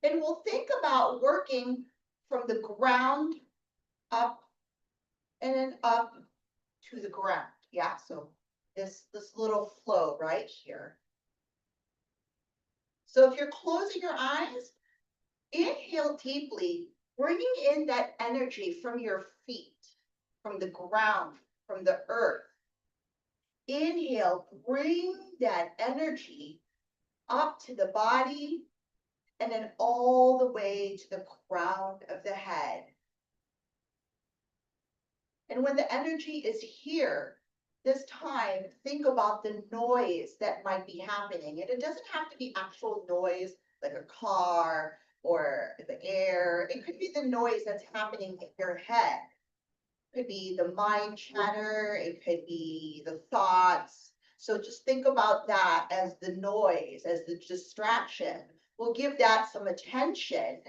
And we'll think about working from the ground up and then up to the ground. Yeah, so this little flow right here. So if you're closing your eyes, inhale deeply, bringing in that energy from your feet, from the ground, from the earth. Inhale, bring that energy up to the body and then all the way to the crown of the head. And when the energy is here, this time, think about the noise that might be happening. And it doesn't have to be actual noise like a car or the air. It could be the noise that's happening in your head. It could be the mind chatter. It could be the thoughts. So just think about that as the noise, as the distraction. We'll give that some attention.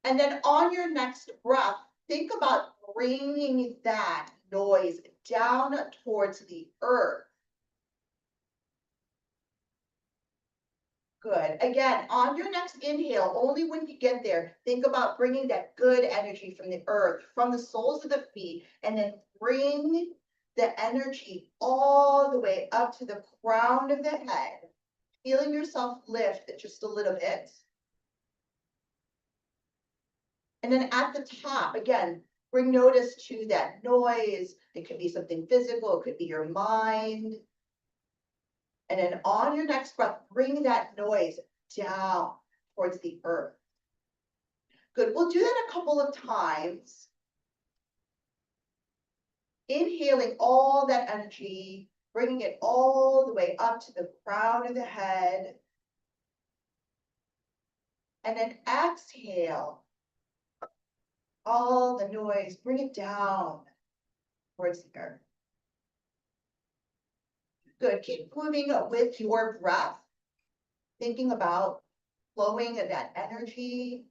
And then on your next breath, think about bringing that noise down towards the earth. Good. Again, on your next inhale, only when you get there, think about bringing that good energy from the earth, from the soles of the feet, and then bring the energy all the way up to the crown of the head, feeling yourself lift just a little bit. And then at the top, again, bring notice to that noise. It could be something physical, it could be your mind. And then on your next breath, bring that noise down towards the earth. Good, we'll do that a couple of times. Inhaling all that energy, bringing it all the way up to the crown of the head. And then exhale all the noise, bring it down towards the earth. Good, keep moving with your breath, thinking about flowing of that energy.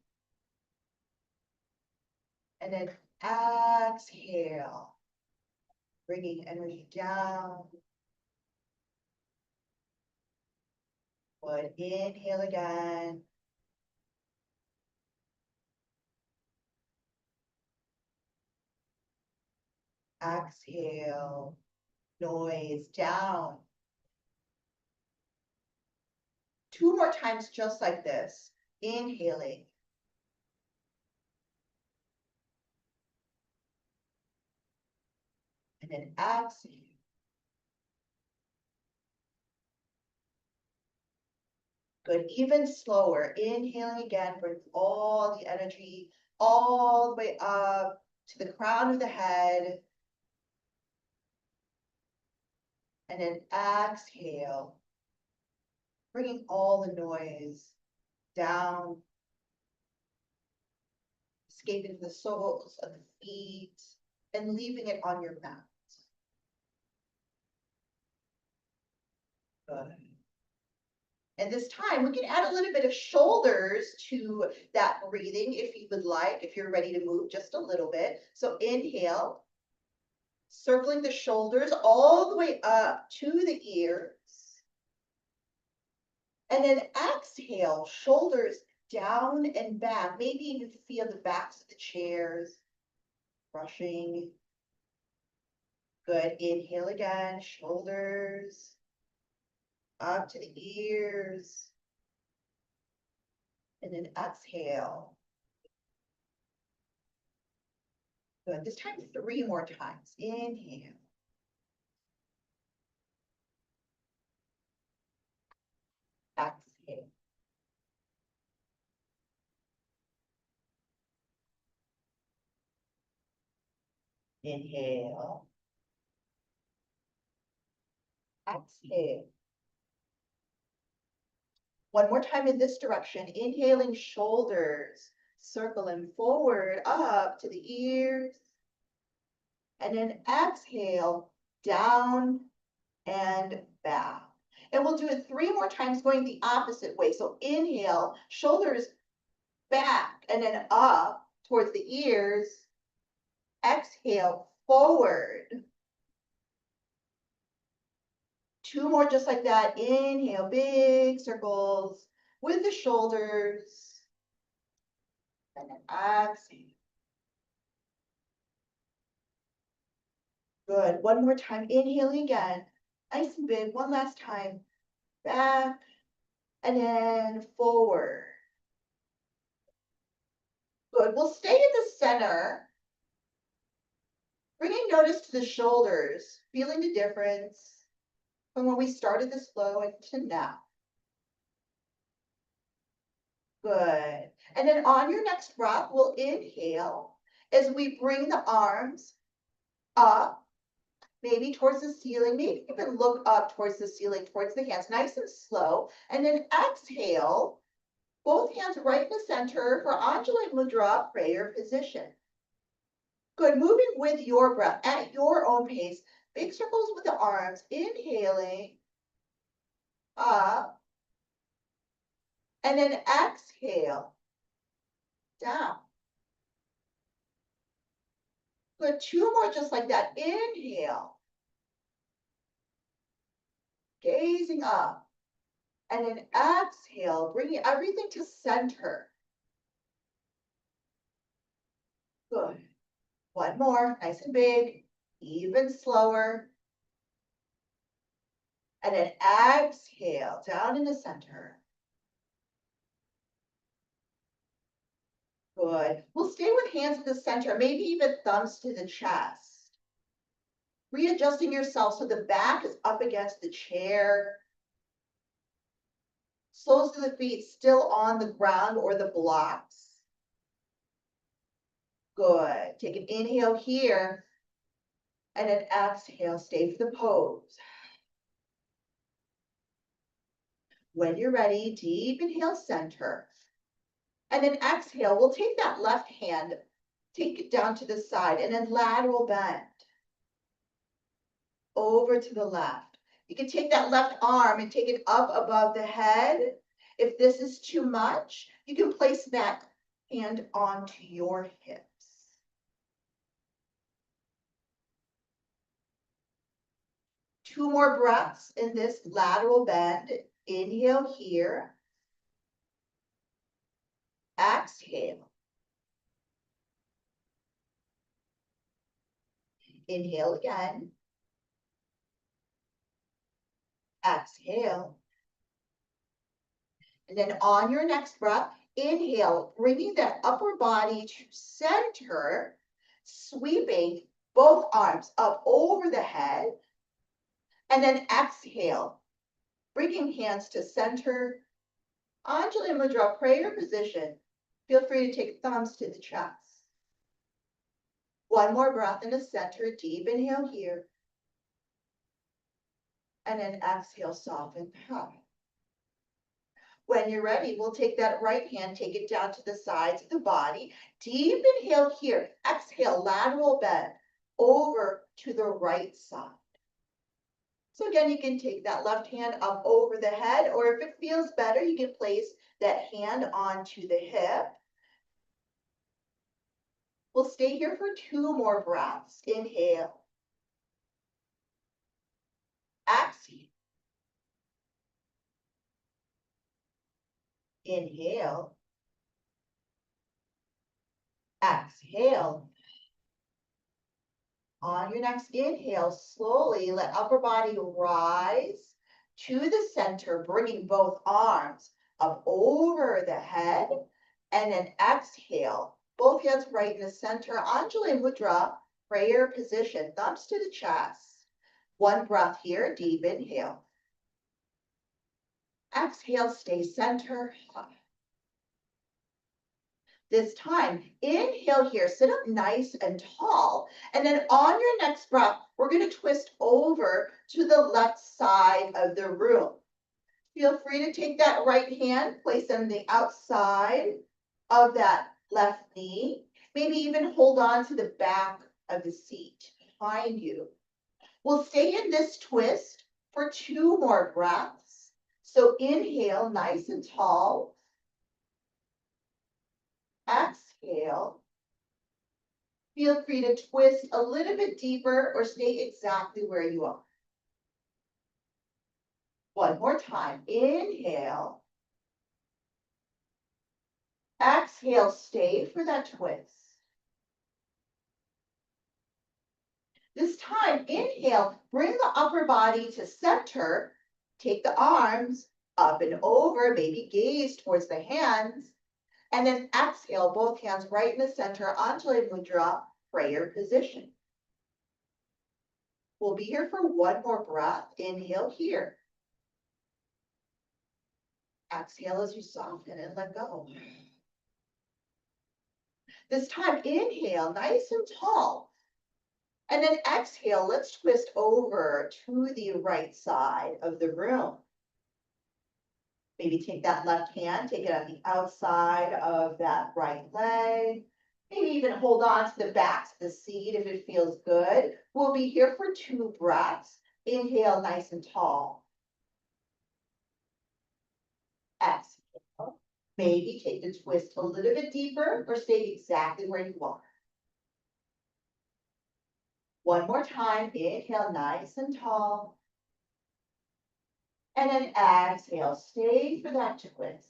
And then exhale, bringing energy down. Good, inhale again. Exhale, noise down. 2 more times just like this. Inhaling. And then exhale. Good, even slower. Inhaling again, bring all the energy all the way up to the crown of the head. And then exhale, bringing all the noise down, escaping the soles of the feet, and leaving it on your mat. Good. And this time, we can add a little bit of shoulders to that breathing if you would like, if you're ready to move just a little bit. So inhale, circling the shoulders all the way up to the ears. And then exhale, shoulders down and back. Maybe you feel the backs of the chairs brushing. Good. Inhale again, shoulders up to the ears. And then exhale. Good. This time 3 more times. Inhale. Exhale. Inhale. Exhale. One more time in this direction. Inhaling, shoulders circling forward up to the ears. And then exhale, down and back. And we'll do it 3 more times going the opposite way. So inhale, shoulders back and then up towards the ears. Exhale, forward. 2 more just like that. Inhale, big circles. with the shoulders. And then exhale. Good. One more time. Inhaling again. Nice and big. One last time. Back and then forward. Good. We'll stay in the center. Bringing notice to the shoulders, feeling the difference from when we started this flow into now. Good. And then on your next breath, we'll inhale as we bring the arms up, maybe towards the ceiling, maybe even look up towards the ceiling, towards the hands, nice and slow. And then exhale, both hands right in the center for Anjali Mudra, prayer position. Good, moving with your breath at your own pace. Big circles with the arms, inhaling, up, and then exhale, down. Good, two more just like that. Inhale, gazing up, and then exhale, bringing everything to center. Good. One more, nice and big, even slower. And then exhale, down in the center. Good. We'll stay with hands in the center, maybe even thumbs to the chest. Readjusting yourself so the back is up against the chair. Soles of the feet still on the ground or the blocks. Good. Take an inhale here. And then exhale, stay for the pose. When you're ready, deep inhale, center. And then exhale, we'll take that left hand, take it down to the side, and then lateral bend. Over to the left. You can take that left arm and take it up above the head. If this is too much, you can place that hand onto your hips. Two more breaths in this lateral bend. Inhale here. Exhale. Inhale again. Exhale. And then on your next breath, inhale, bringing that upper body to center, sweeping both arms up over the head. And then exhale, bringing hands to center. Anjali Mudra, prayer position. Feel free to take thumbs to the chest. One more breath in the center, deep inhale here. And then exhale, soften back. When you're ready, we'll take that right hand, take it down to the sides of the body. Deep inhale here. Exhale, lateral bend over to the right side. So again, you can take that left hand up over the head, or if it feels better, you can place that hand onto the hip. We'll stay here for two more breaths. Inhale. Exhale. Inhale. Exhale. On your next inhale, slowly let upper body rise to the center, bringing both arms up over the head, and then exhale. Both hands right in the center. Anjali Mudra, prayer position, thumbs to the chest. One breath here, deep inhale. Exhale, stay center. This time, inhale here, sit up nice and tall. And then on your next breath, we're going to twist over to the left side of the room. Feel free to take that right hand, place it on the outside of that left knee. Maybe even hold on to the back of the seat behind you. We'll stay in this twist for two more breaths. So inhale, nice and tall. Exhale. Feel free to twist a little bit deeper or stay exactly where you are. One more time. Inhale. exhale, stay for that twist. This time, inhale, bring the upper body to center. Take the arms up and over, maybe gaze towards the hands. And then exhale, both hands right in the center, Anjali Mudra, prayer position. We'll be here for one more breath. Inhale here. Exhale as you soften and let go. This time, inhale, nice and tall. And then exhale, let's twist over to the right side of the room. Maybe take that left hand, take it on the outside of that right leg. Maybe even hold on to the backs of the seat if it feels good. We'll be here for 2 breaths. Inhale, nice and tall. Exhale. Maybe take the twist a little bit deeper or stay exactly where you are. One more time. Inhale, nice and tall. And then exhale, stay for that twist.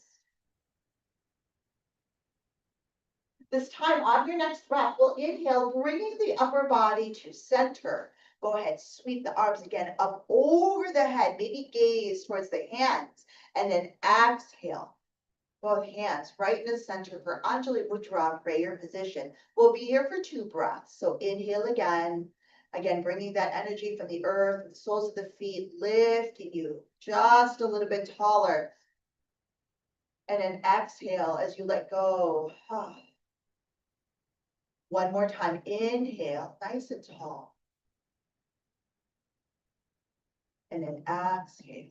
This time on your next breath, we'll inhale, bringing the upper body to center. Go ahead, sweep the arms again up over the head, maybe gaze towards the hands, and then exhale. Both hands right in the center for Anjali Mudra, prayer position. We'll be here for 2 breaths. So inhale again. Again, bringing that energy from the earth, the soles of the feet, lifting you just a little bit taller. And then exhale as you let go. One more time, inhale, nice and tall. And then exhale.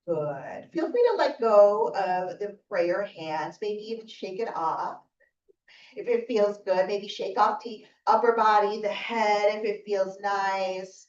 Good. Feel free to let go of the prayer hands, maybe even shake it off. If it feels good, maybe shake off the upper body, the head, if it feels nice.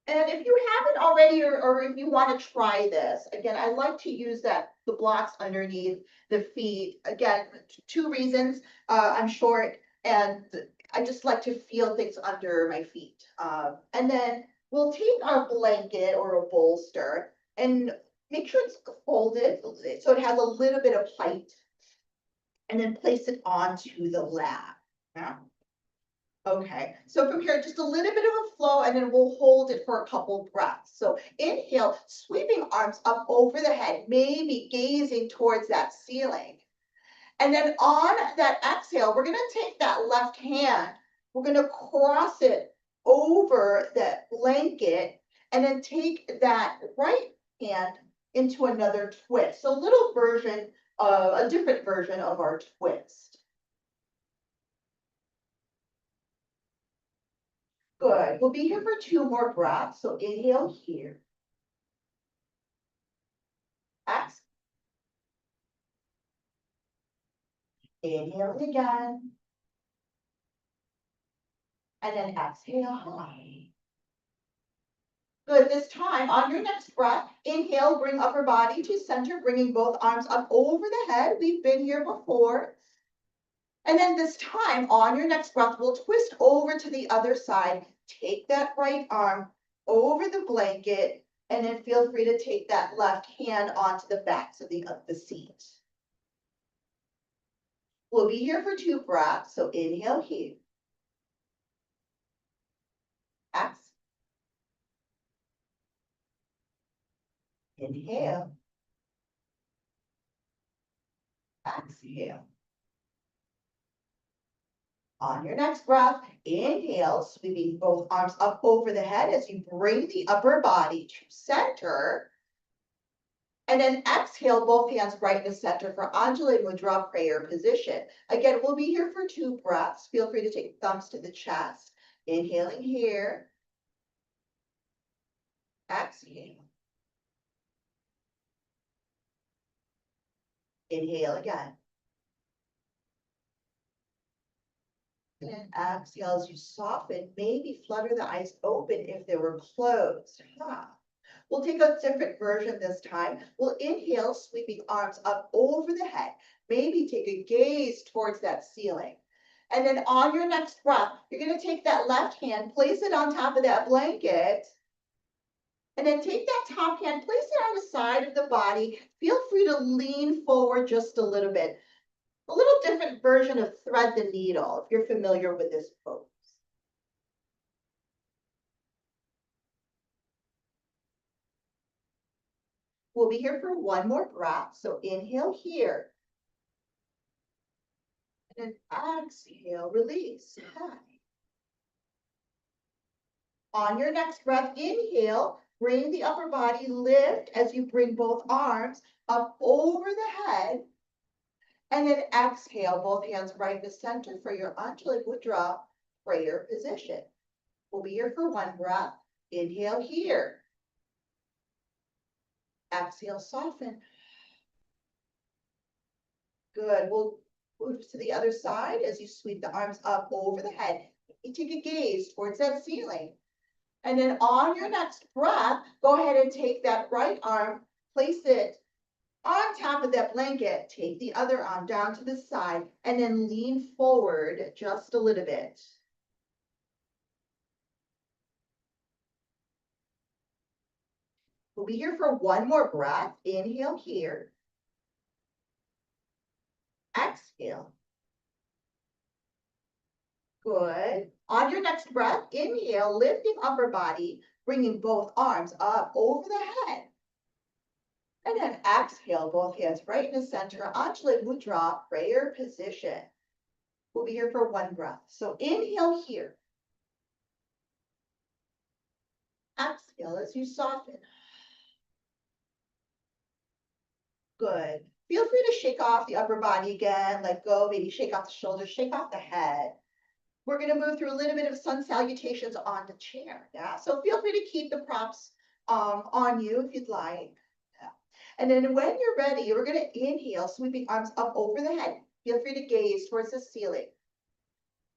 And if you haven't already, or if you want to try this, again, I like to use the blocks underneath the feet. Again, 2 reasons. I'm short and I just like to feel things under my feet. And then we'll take our blanket or a bolster and make sure it's folded so it has a little bit of height. And then place it onto the lap. Yeah. Okay, so from here, just a little bit of a flow, and then we'll hold it for a couple breaths. So inhale, sweeping arms up over the head, maybe gazing towards that ceiling. And then on that exhale, we're gonna take that left hand, we're gonna cross it over that blanket, and then take that right hand into another twist. So a different version of our twist. Good. We'll be here for 2 more breaths. So inhale here. Exhale. Inhale again. And then exhale high. Good. This time on your next breath, inhale, bring upper body to center, bringing both arms up over the head. We've been here before. And then this time on your next breath, we'll twist over to the other side. Take that right arm over the blanket, and then feel free to take that left hand onto the backs of the seat. We'll be here for 2 breaths. So inhale here. Exhale. Inhale. Exhale. On your next breath, inhale, sweeping both arms up over the head as you bring the upper body to center. And then exhale, both hands right in the center for Anjali Mudra, prayer position. Again, we'll be here for 2 breaths. Feel free to take thumbs to the chest. Inhaling here. Exhale. Inhale again. And exhale as you soften, maybe flutter the eyes open if they were closed. We'll take a different version this time. We'll inhale, sweeping arms up over the head. Maybe take a gaze towards that ceiling. And then on your next breath, you're going to take that left hand, place it on top of that blanket. And then take that top hand, place it on the side of the body. Feel free to lean forward just a little bit. A little different version of thread the needle, if you're familiar with this pose. We'll be here for one more breath. So inhale here. And then exhale, release. Hi. On your next breath, inhale, bring the upper body, lift as you bring both arms up over the head. And then exhale, both hands right in the center for your Anjali Mudra prayer position. We'll be here for one breath. Inhale here. Exhale, soften. Good. We'll move to the other side as you sweep the arms up over the head. You take a gaze towards that ceiling. And then on your next breath, go ahead and take that right arm, place it on top of that blanket, take the other arm down to the side, and then lean forward just a little bit. We'll be here for one more breath. Inhale here. Exhale. Good. On your next breath, inhale, lifting upper body, bringing both arms up over the head. And then exhale, both hands right in the center, Anjali Mudra, prayer position. We'll be here for one breath. So inhale here. Exhale as you soften. Good. Feel free to shake off the upper body again, let go, maybe shake off the shoulders, shake off the head. We're going to move through a little bit of sun salutations on the chair. Yeah. So feel free to keep the props on you if you'd like. Yeah. And then when you're ready, we're going to inhale, sweeping arms up over the head. Feel free to gaze towards the ceiling.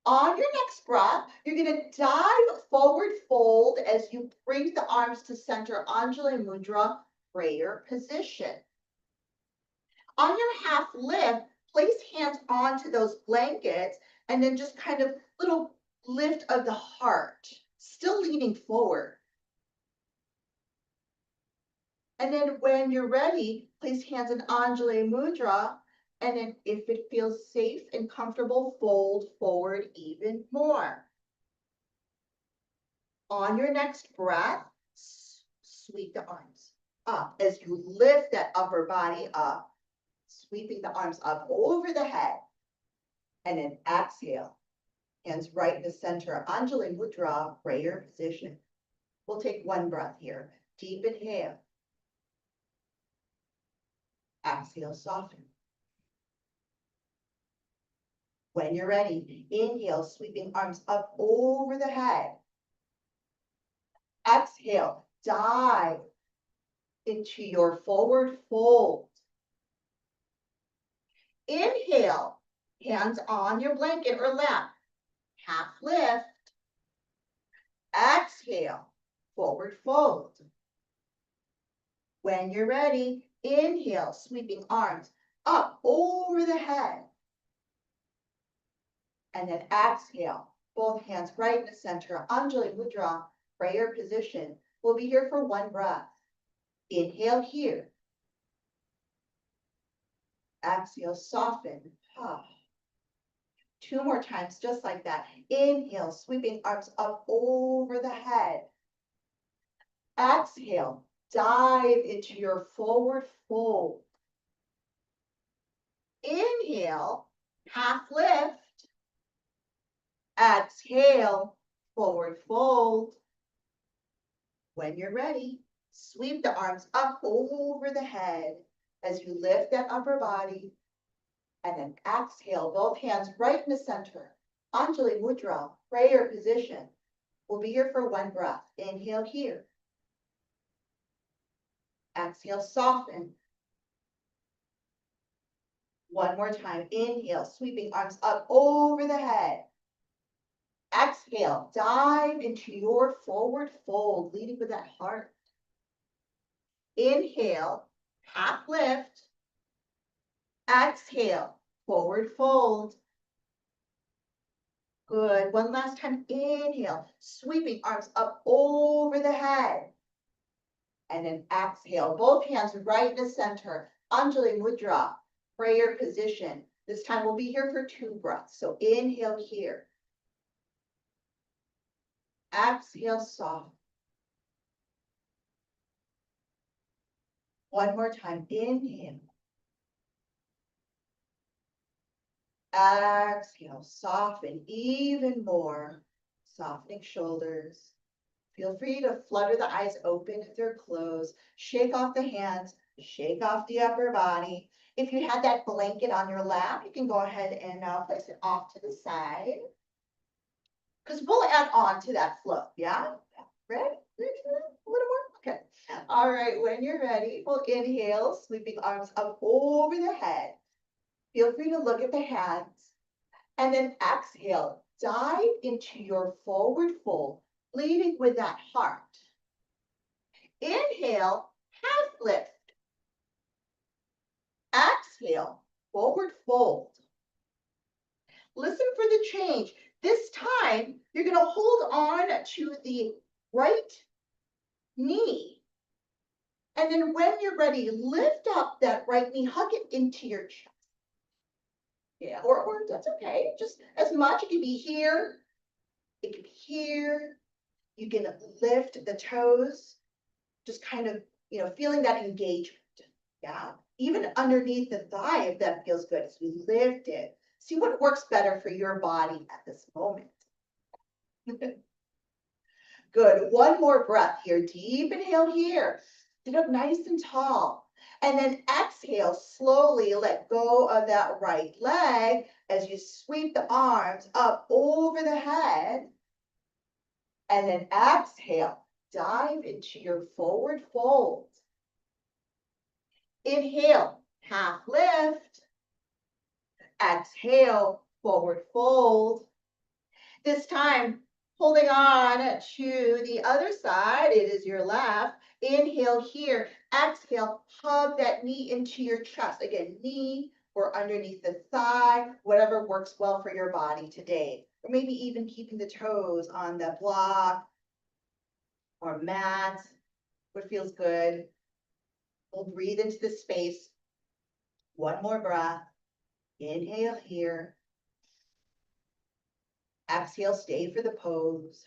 On your next breath, you're going to dive forward fold as you bring the arms to center, Anjali Mudra, prayer position. On your half lift, place hands onto those blankets and then just kind of little lift of the heart, still leaning forward. And then when you're ready, place hands in Anjali Mudra. And then if it feels safe and comfortable, fold forward even more. On your next breath, sweep the arms up as you lift that upper body up, sweeping the arms up over the head. And then exhale, hands right in the center, Anjali Mudra, prayer position. We'll take one breath here. Deep inhale. Exhale, soften. When you're ready, inhale, sweeping arms up over the head. Exhale, dive into your forward fold. Inhale, hands on your blanket or lap, half lift. Exhale, forward fold. When you're ready, inhale, sweeping arms up over the head. And then exhale, both hands right in the center, Anjali Mudra, prayer position. We'll be here for one breath. Inhale here. Exhale, soften. Two more times, just like that. Inhale, sweeping arms up over the head. Exhale, dive into your forward fold. Inhale, half lift. Exhale, forward fold. When you're ready, sweep the arms up over the head as you lift that upper body. And then exhale, both hands right in the center. Anjali Mudra, prayer position. We'll be here for one breath. Inhale here. Exhale, soften. One more time. Inhale, sweeping arms up over the head. Exhale, dive into your forward fold, leading with that heart. Inhale, half lift. Exhale, forward fold. Good. One last time. Inhale, sweeping arms up over the head. And then exhale, both hands right in the center, Anjali Mudra, prayer position. This time we'll be here for 2 breaths. So inhale here. Exhale, soft. One more time, inhale. Exhale, soften even more, softening shoulders. Feel free to flutter the eyes open if they're closed. Shake off the hands, shake off the upper body. If you had that blanket on your lap, you can go ahead and place it off to the side. Because we'll add on to that flow, yeah? Ready? A little more? Okay. All right, when you're ready, we'll inhale, sweeping arms up over the head. Feel free to look at the hands. And then exhale, dive into your forward fold, leading with that heart. Inhale, half lift. Exhale, forward fold. Listen for the change. This time, you're going to hold on to the right knee. And then when you're ready, lift up that right knee, hug it into your chest. Yeah, or that's okay. Just as much. It can be here. It can be here. You can lift the toes, just kind of, feeling that engagement. Yeah, even underneath the thigh, if that feels good, as we lift it. See what works better for your body at this moment. Good. One more breath here. Deep inhale here. Sit up nice and tall. And then exhale, slowly let go of that right leg as you sweep the arms up over the head. And then exhale, dive into your forward fold. Inhale, half lift. Exhale, forward fold. This time, holding on to the other side, it is your left. Inhale here, exhale, hug that knee into your chest. Again, knee or underneath the thigh, whatever works well for your body today. Or maybe even keeping the toes on the block or mat, what feels good. We'll breathe into the space. One more breath. Inhale here. Exhale, stay for the pose.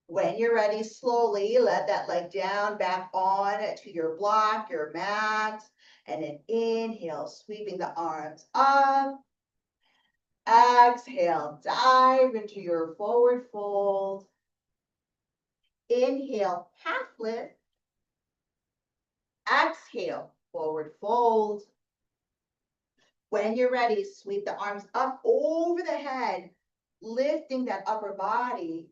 When you're ready, slowly let that leg down, back on to your block, your mat, and then inhale, sweeping the arms up. Exhale, dive into your forward fold. Inhale, half lift. Exhale, forward fold. When you're ready, sweep the arms up over the head, lifting that upper body.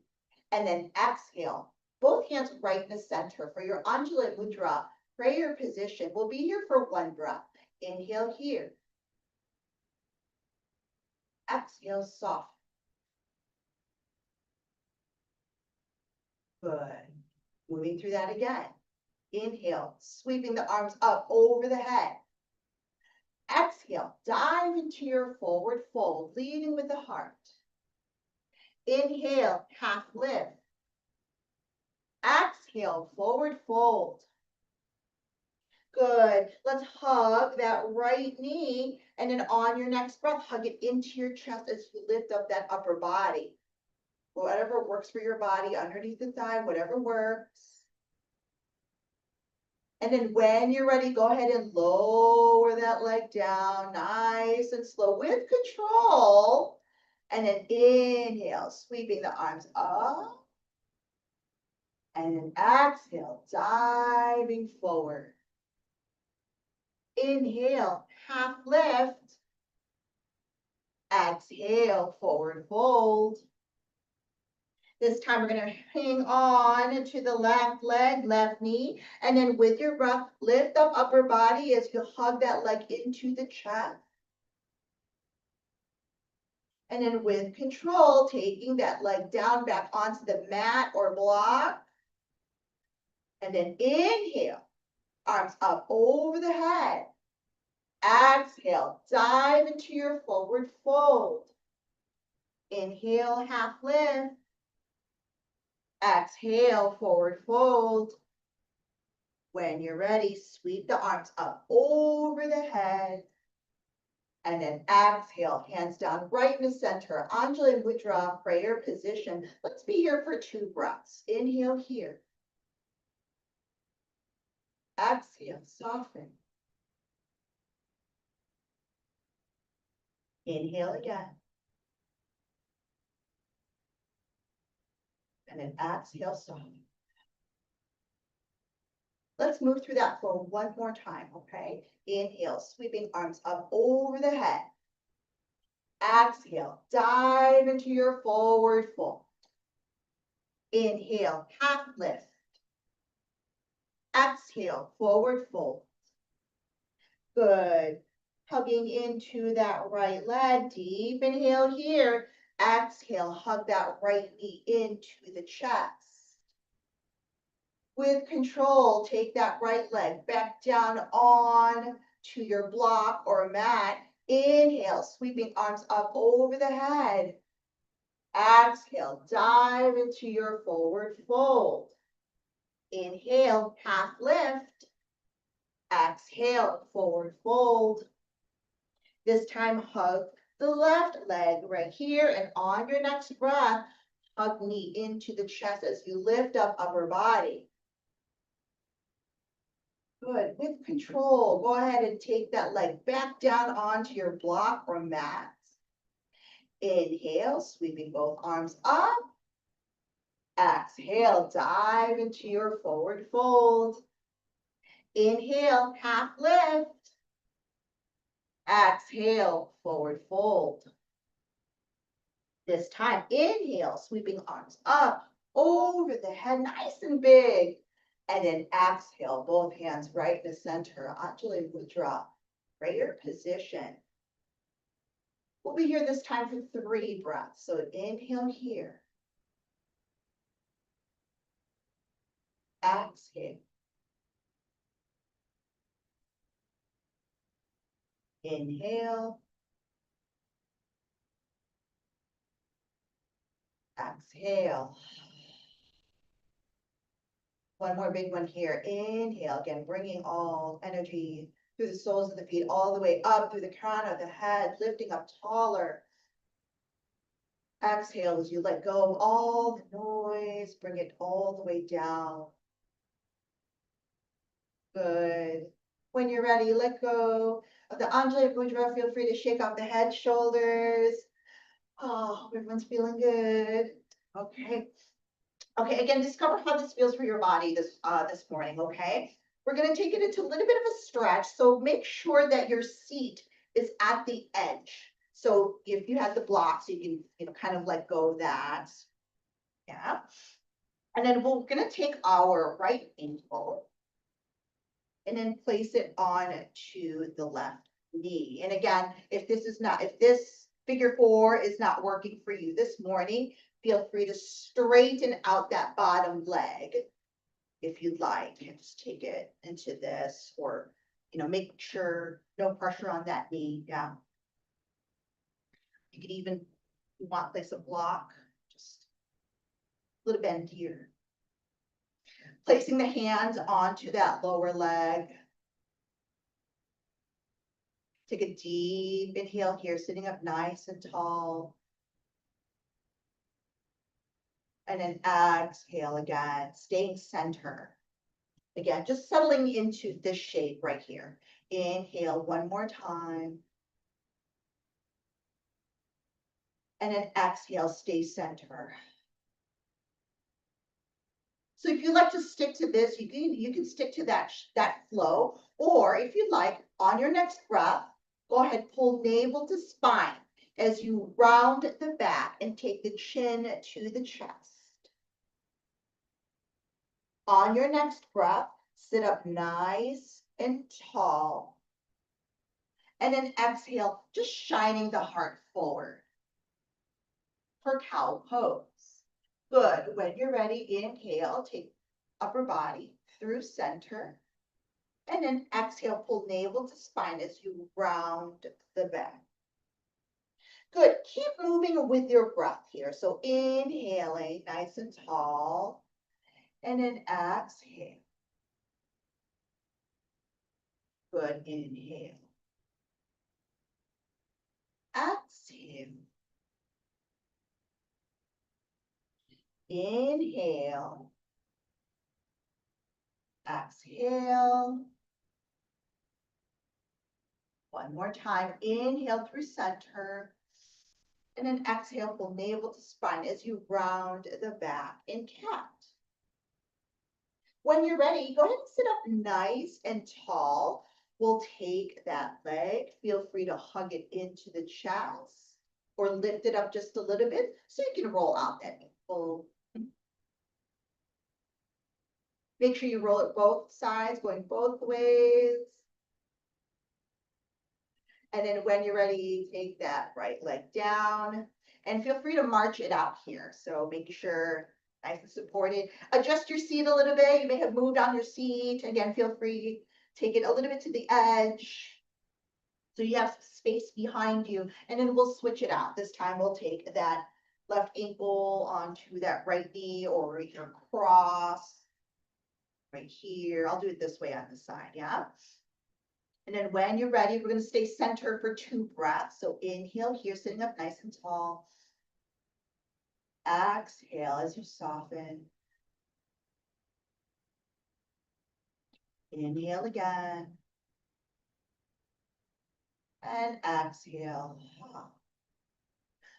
And then exhale, both hands right in the center for your Anjali Mudra prayer position. We'll be here for 1 breath. Inhale here. Exhale, soft. Good. Moving through that again. Inhale, sweeping the arms up over the head. Exhale, dive into your forward fold, leading with the heart. Inhale, half lift. Exhale, forward fold. Good. Let's hug that right knee, and then on your next breath, hug it into your chest as you lift up that upper body. Whatever works for your body, underneath the thigh, whatever works. And then when you're ready, go ahead and lower that leg down, nice and slow with control. And then inhale, sweeping the arms up. And then exhale, diving forward. Inhale, half lift. Exhale, forward fold. This time we're going to hang on to the left leg, left knee, and then with your breath, lift up upper body as you hug that leg into the chest. And then with control, taking that leg down back onto the mat or block. And then inhale, arms up over the head. Exhale, dive into your forward fold. Inhale, half lift. Exhale, forward fold. When you're ready, sweep the arms up over the head. And then exhale, hands down right in the center. Anjali Mudra, prayer position. Let's be here for 2 breaths. Inhale here. Exhale, soften. Inhale again. And then exhale, soften. Let's move through that flow one more time, okay? Inhale, sweeping arms up over the head. Exhale, dive into your forward fold. Inhale, half lift. Exhale, forward fold. Good. Hugging into that right leg. Deep inhale here. Exhale, hug that right knee into the chest. With control, take that right leg back down on to your block or mat. Inhale, sweeping arms up over the head. Exhale, dive into your forward fold. Inhale, half lift. Exhale, forward fold. This time, hug the left leg right here, and on your next breath, hug knee into the chest as you lift up upper body. Good. With control, go ahead and take that leg back down onto your block or mat. Inhale, sweeping both arms up. Exhale, dive into your forward fold. Inhale, half lift. Exhale, forward fold. This time, inhale, sweeping arms up over the head, nice and big. And then exhale, both hands right in the center. Anjali Mudra, prayer position. We'll be here this time for 3 breaths. So inhale here. Exhale. Inhale. Exhale. One more big one here. Inhale, again, bringing all energy through the soles of the feet, all the way up through the crown of the head, lifting up taller. Exhale as you let go of all the noise, bring it all the way down. Good. When you're ready, let go of the Anjali Mudra. Feel free to shake off the head, shoulders. Oh, everyone's feeling good. Okay. Okay, again, discover how this feels for your body this morning, okay? We're gonna take it into a little bit of a stretch, so make sure that your seat is at the edge. So if you have the blocks, you can, kind of let go of that. Yeah. And then we're gonna take our right ankle and then place it on to the left knee. And again, if this figure 4 is not working for you this morning, feel free to straighten out that bottom leg if you'd like. And just take it into this, or, make sure no pressure on that knee. Yeah. You could even, if you want, place a block, just a little bend here. Placing the hands onto that lower leg. Take a deep inhale here, sitting up nice and tall. And then exhale again, staying center. Again, just settling into this shape right here. Inhale one more time. And then exhale, stay center. So if you like to stick to this, you can stick to that flow. Or if you like, on your next breath, go ahead, pull navel to spine as you round the back and take the chin to the chest. On your next breath, sit up nice and tall. And then exhale, just shining the heart forward for cow pose. Good. When you're ready, inhale, take upper body through center. And then exhale, pull navel to spine as you round the back. Good. Keep moving with your breath here. So inhaling nice and tall. And then exhale. Good, inhale. Exhale. Inhale. Exhale. One more time. Inhale through center. And then exhale, pull navel to spine as you round the back in cat. When you're ready, go ahead and sit up nice and tall. We'll take that leg. Feel free to hug it into the chest or lift it up just a little bit so you can roll out that ankle. Make sure you roll it both sides, going both ways. And then when you're ready, take that right leg down and feel free to march it out here. So make sure nice and supported. Adjust your seat a little bit. You may have moved on your seat. Again, feel free, take it a little bit to the edge. So you have some space behind you, and then we'll switch it out. This time we'll take that left ankle onto that right knee or your cross right here. I'll do it this way on the side, yeah? And then when you're ready, we're gonna stay centered for 2 breaths. So inhale here, sitting up nice and tall. Exhale as you soften. Inhale again. And exhale.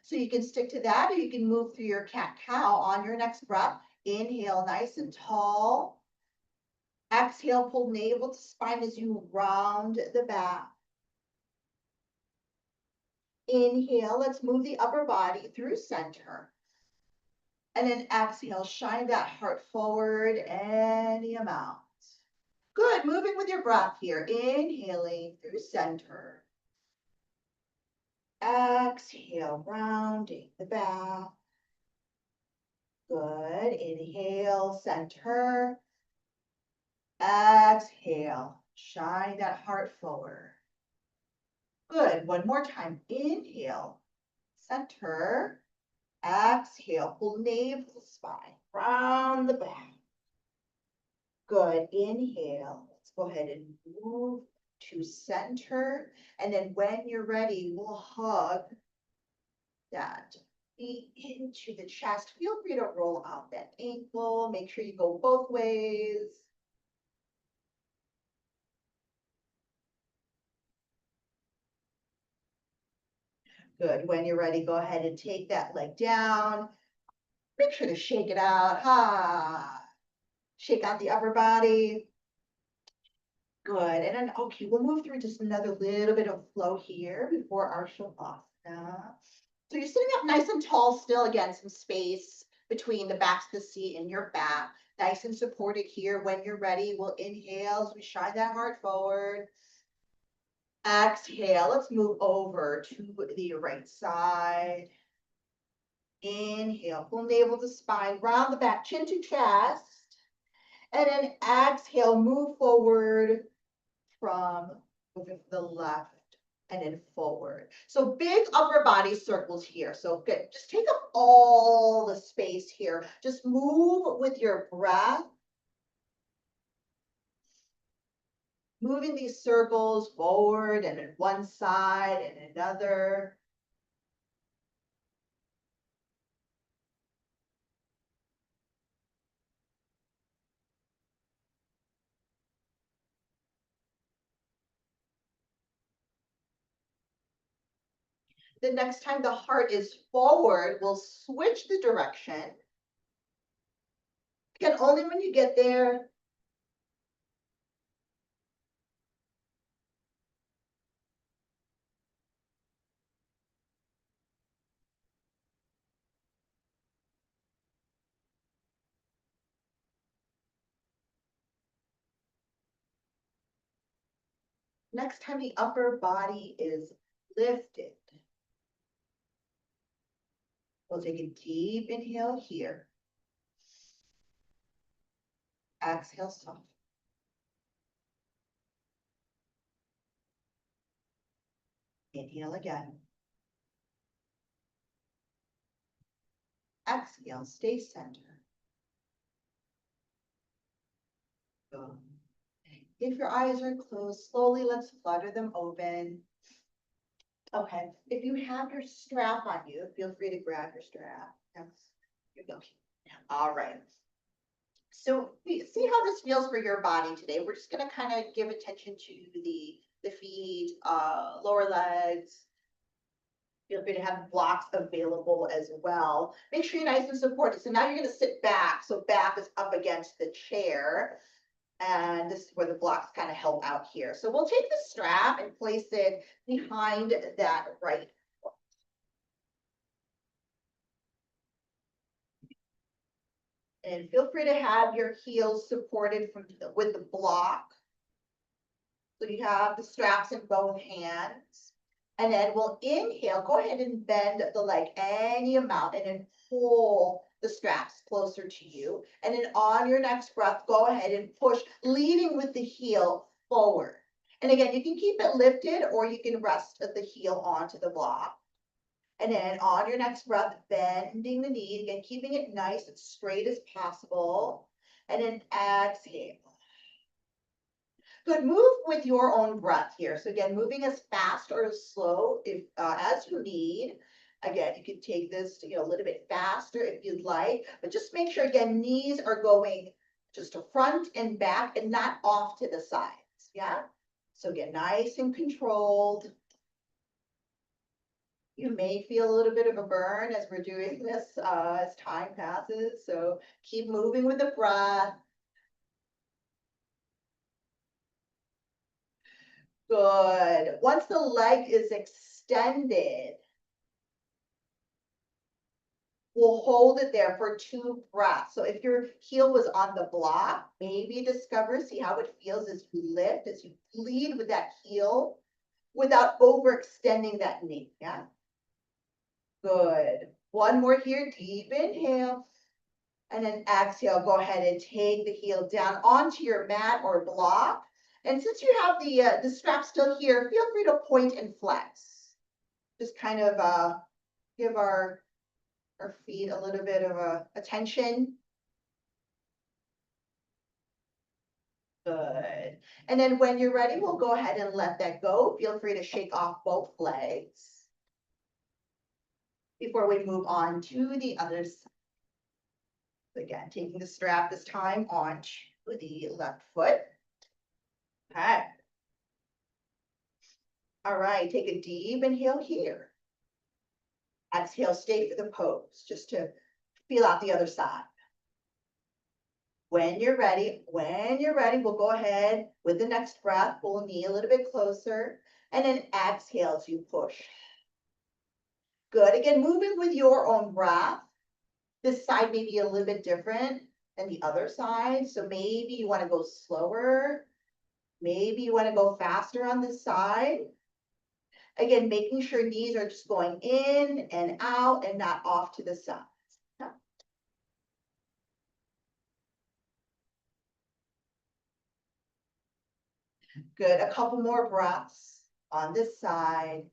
So you can stick to that, or you can move through your cat-cow on your next breath. Inhale, nice and tall. Exhale, pull navel to spine as you round the back. Inhale, let's move the upper body through center. And then exhale, shine that heart forward any amount. Good, moving with your breath here. Inhaling through center. Exhale, rounding the back. Good, inhale, center. Exhale, shine that heart forward. Good, one more time. Inhale, center. Exhale, pull navel to spine, round the back. Good, inhale. Let's go ahead and move to center. And then when you're ready, we'll hug that feet into the chest. Feel free to roll out that ankle. Make sure you go both ways. Good, when you're ready, go ahead and take that leg down. Make sure to shake it out. Ha! Shake out the upper body. Good, and then, okay, we'll move through just another little bit of flow here before our shavasana. So you're sitting up nice and tall still, again, some space between the backs of the seat and your back. Nice and supported here. When you're ready, we'll inhale as we shine that heart forward. Exhale, let's move over to the right side. Inhale, pull navel to spine, round the back, chin to chest. And then exhale, move forward from the left and then forward. So big upper body circles here. So good. Just take up all the space here. Just move with your breath. Moving these circles forward and then one side and another. The next time the heart is forward, we'll switch the direction. Again, only when you get there. Next time the upper body is lifted. We'll take a deep inhale here. Exhale, soft. Inhale again. Exhale, stay centered. Go. If your eyes are closed, slowly let's flutter them open. Okay, if you have your strap on you, feel free to grab your strap. Yes, you go. All right. So see how this feels for your body today. We're just gonna kind of give attention to the feet, lower legs. Feel free to have blocks available as well. Make sure you're nice and supported. So now you're gonna sit back. So back is up against the chair. And this is where the blocks kind of help out here. So we'll take the strap and place it behind that right foot. And feel free to have your heels supported with the block. So you have the straps in both hands. And then we'll inhale, go ahead and bend the leg any amount and then pull the straps closer to you. And then on your next breath, go ahead and push, leading with the heel forward. And again, you can keep it lifted or you can rest the heel onto the block. And then on your next breath, bending the knee, again, keeping it nice and straight as possible. And then exhale. Good, move with your own breath here. So again, moving as fast or as slow as you need. Again, you can take this a little bit faster if you'd like, but just make sure again, knees are going just to front and back and not off to the sides, yeah? So get nice and controlled. You may feel a little bit of a burn as we're doing this as time passes, so keep moving with the breath. Good. Once the leg is extended, we'll hold it there for 2 breaths. So if your heel was on the block, maybe discover, see how it feels as you lift, as you lead with that heel without overextending that knee. Yeah. Good. One more here. Deep inhale. And then exhale. Go ahead and take the heel down onto your mat or block. And since you have the strap still here, feel free to point and flex. Just kind of give our feet a little bit of attention. Good. And then when you're ready, we'll go ahead and let that go. Feel free to shake off both legs before we move on to the other side. Again, taking the strap this time onto the left foot. Okay. All right, take a deep inhale here. Exhale, stay for the pose, just to feel out the other side. When you're ready, we'll go ahead with the next breath. Pull the knee a little bit closer and then exhale as you push. Good. Again, moving with your own breath. This side may be a little bit different than the other side. So maybe you want to go slower. Maybe you want to go faster on this side. Again, making sure knees are just going in and out and not off to the side. Good, a couple more breaths on this side.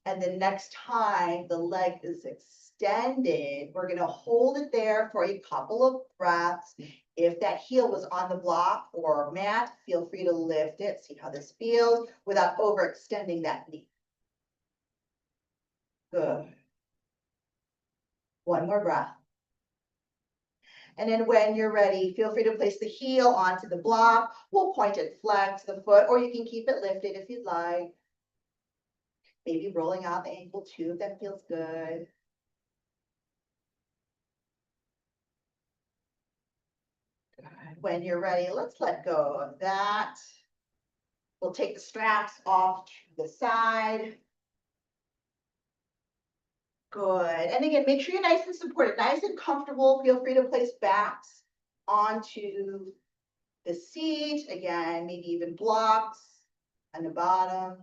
And the next time the leg is extended, we're gonna hold it there for a couple of breaths. If that heel was on the block or mat, feel free to lift it, see how this feels without overextending that knee. Good. One more breath. And then when you're ready, feel free to place the heel onto the block. We'll point and flex the foot, or you can keep it lifted if you'd like. Maybe rolling out the ankle too, if that feels good. When you're ready, let's let go of that. We'll take the straps off to the side. Good. And again, make sure you're nice and supported, nice and comfortable. Feel free to place backs onto the seat. Again, maybe even blocks on the bottom.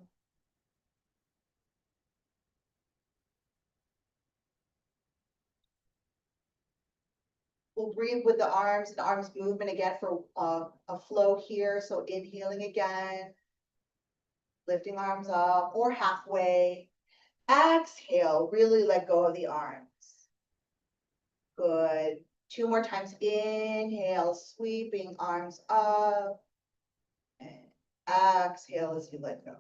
We'll breathe with the arms movement again for a flow here. So inhaling again, lifting arms up or halfway. Exhale, really let go of the arms. Good. 2 more times. Inhale, sweeping arms up. And exhale as you let go.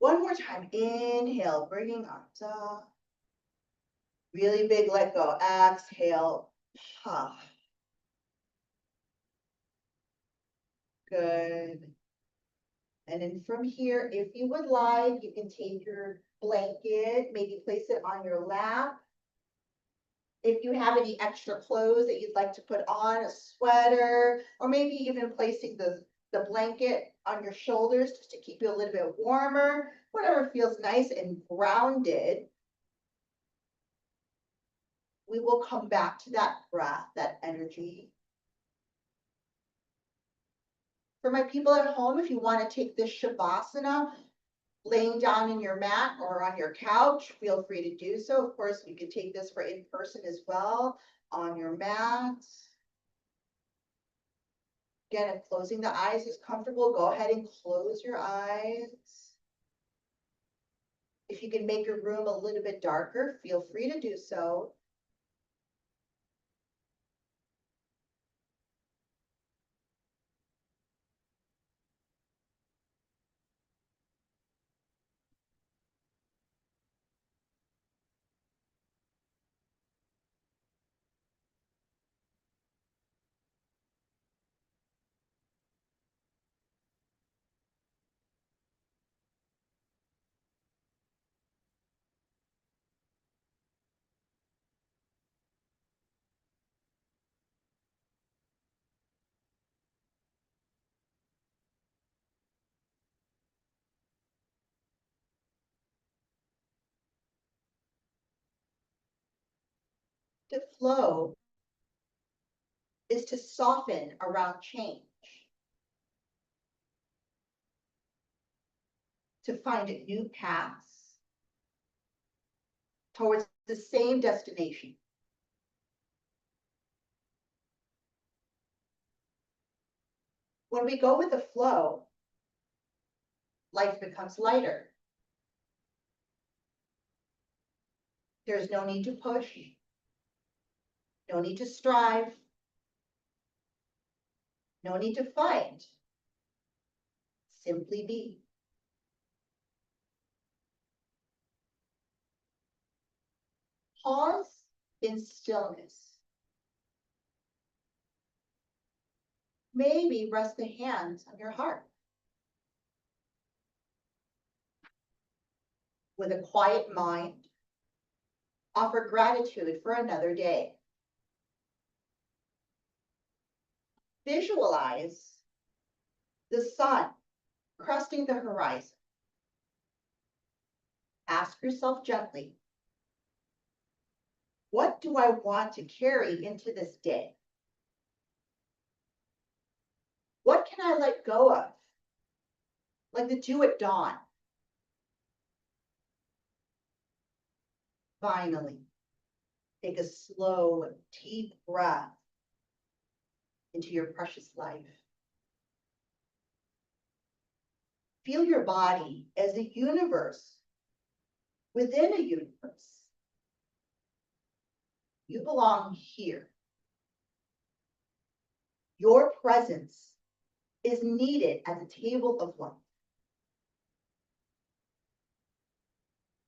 One more time. Inhale, bringing arms up. Really big let go. Exhale. Good. And then from here, if you would like, you can take your blanket, maybe place it on your lap. If you have any extra clothes that you'd like to put on, a sweater, or maybe even placing the blanket on your shoulders just to keep you a little bit warmer, whatever feels nice and grounded. We will come back to that breath, that energy. For my people at home, if you want to take this Shavasana, laying down in your mat or on your couch, feel free to do so. Of course, you can take this for in person as well on your mat. Again, if closing the eyes is comfortable, go ahead and close your eyes. If you can make your room a little bit darker, feel free to do so. To flow is to soften around change, to find new paths towards the same destination. When we go with the flow, life becomes lighter. There's no need to push, no need to strive, no need to fight. Simply be. Pause in stillness. Maybe rest the hands on your heart. With a quiet mind, offer gratitude for another day. Visualize the sun cresting the horizon. Ask yourself gently, what do I want to carry into this day? What can I let go of? Like the dew at dawn. Finally, take a slow, deep breath into your precious life. Feel your body as a universe within a universe. You belong here. Your presence is needed at the table of life.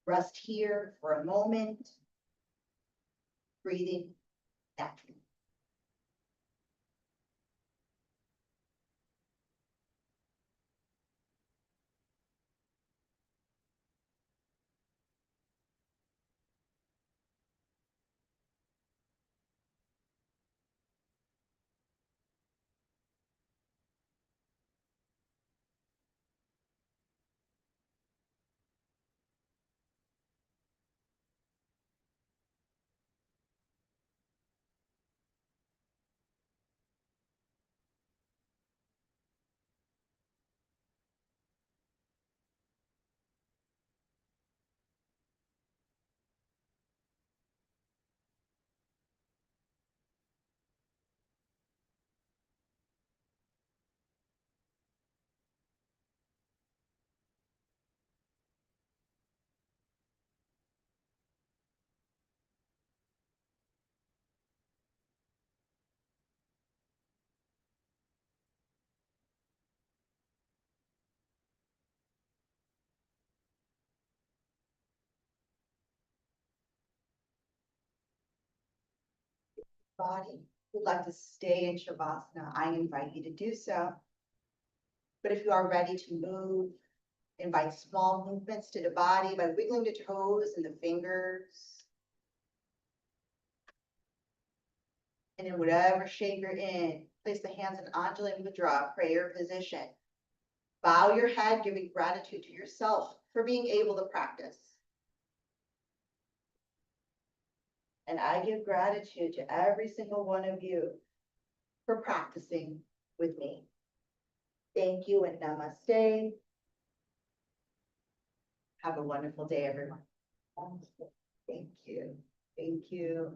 Rest here for a moment, breathing naturally. body would like to stay in Shavasana, I invite you to do so. But if you are ready to move, invite small movements to the body by wiggling the toes and the fingers. And in whatever shape you're in, place the hands in Anjali Mudra, prayer position. Bow your head, giving gratitude to yourself for being able to practice. And I give gratitude to every single one of you for practicing with me. Thank you and namaste. Have a wonderful day, everyone. Thank you. Thank you.